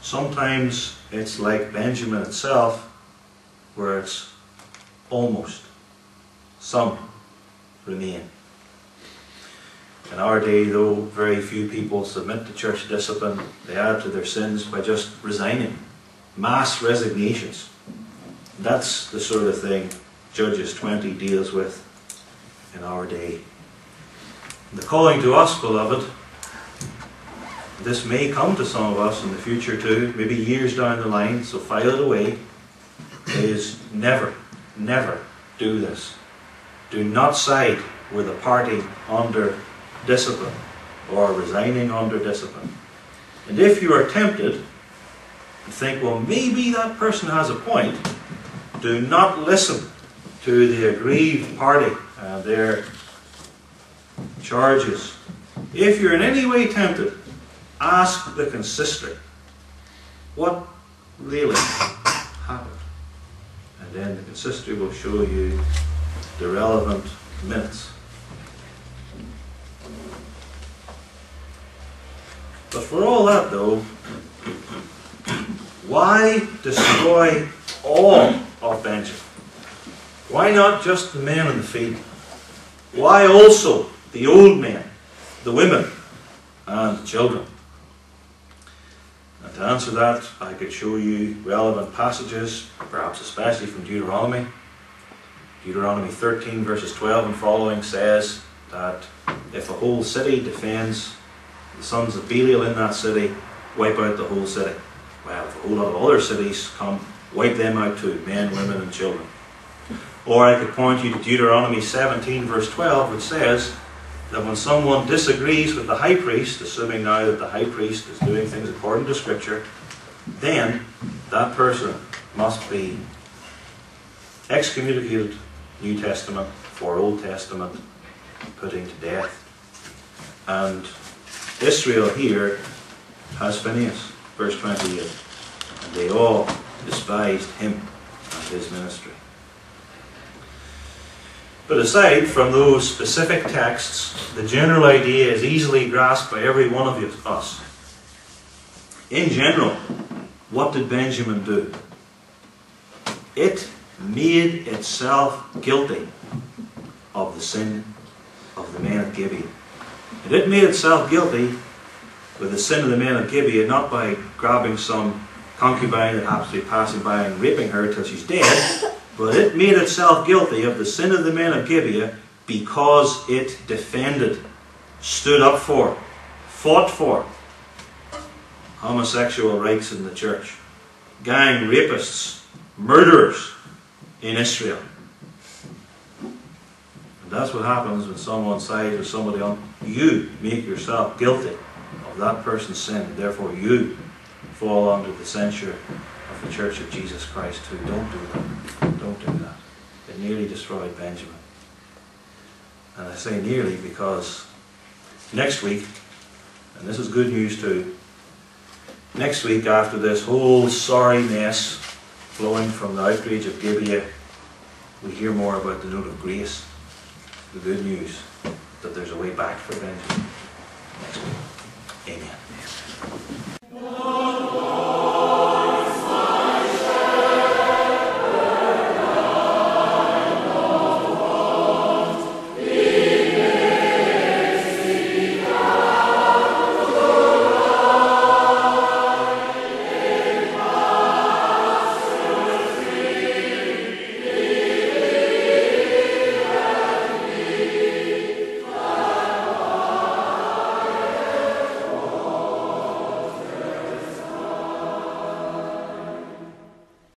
Sometimes it's like Benjamin itself, where it's almost. Some remain. In our day, though, very few people submit to church discipline. They add to their sins by just resigning. Mass resignations. That's the sort of thing Judges 20 deals with in our day. The calling to us, beloved, this may come to some of us in the future too, maybe years down the line, so file it away, is never, never do this. Do not side with a party under discipline or resigning under discipline. And if you are tempted to think, well, maybe that person has a point, do not listen to the aggrieved party and their charges. If you're in any way tempted, ask the consistory, what really happened? And then the consistory will show you the relevant minutes. But for all that, though, why destroy all of Benjamin? Why not just the men in the field? Why also the old men, the women, and the children? And to answer that, I could show you relevant passages, perhaps especially from Deuteronomy. Deuteronomy 13 verses 12 and following says that if a whole city defends the sons of Belial in that city, wipe out the whole city. Well, if a whole lot of other cities come, wipe them out too, men, women and children. Or I could point you to Deuteronomy 17 verse 12, which says that when someone disagrees with the high priest, assuming now that the high priest is doing things according to Scripture, then that person must be excommunicated, New Testament for Old Testament, putting to death. And Israel here has Phinehas, verse 28, and they all despised him and his ministry. But aside from those specific texts, the general idea is easily grasped by every one of us. In general, what did Benjamin do? It made itself guilty of the sin of the men of Gibeah. And it made itself guilty with the sin of the men of Gibeah, not by grabbing some concubine that happens to be passing by and raping her till she's dead, but it made itself guilty of the sin of the men of Gibeah because it defended, stood up for, fought for homosexual rights in the church, gang rapists, murderers in Israel. And that's what happens when someone sides with somebody on. You make yourself guilty of that person's sin, and therefore you fall under the censure of the Church of Jesus Christ too. Don't do that. Don't do that. It nearly destroyed Benjamin. And I say nearly because next week, and this is good news too, next week after this whole sorry mess flowing from the outrage of Gibeah, we hear more about the note of grace, the good news that there's a way back for Benjamin next week.